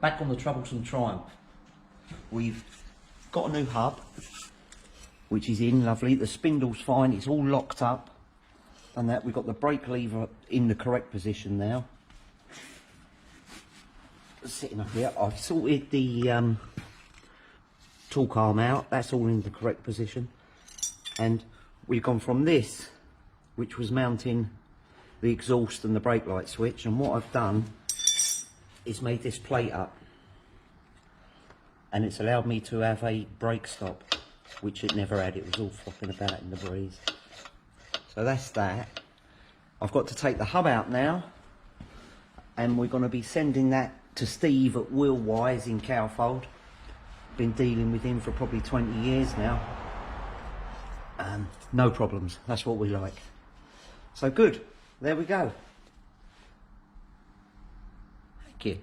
back on the Troublesome Triumph. We've got a new hub, which is in lovely. The spindle's fine, it's all locked up. And that we've got the brake lever in the correct position now. Sitting up here, I've sorted the torque arm out, that's all in the correct position. And we've gone from this, which was mounting the exhaust and the brake light switch, and what I've done is made this plate up, and it's allowed me to have a brake stop, which it never had. It was all flopping about in the breeze. So that's that. I've got to take the hub out now, and we're going to be sending that to Steve at Wheelwise in Cowfold. Been dealing with him for probably 20 years now. No problems, that's what we like. So good, there we go. Thank you.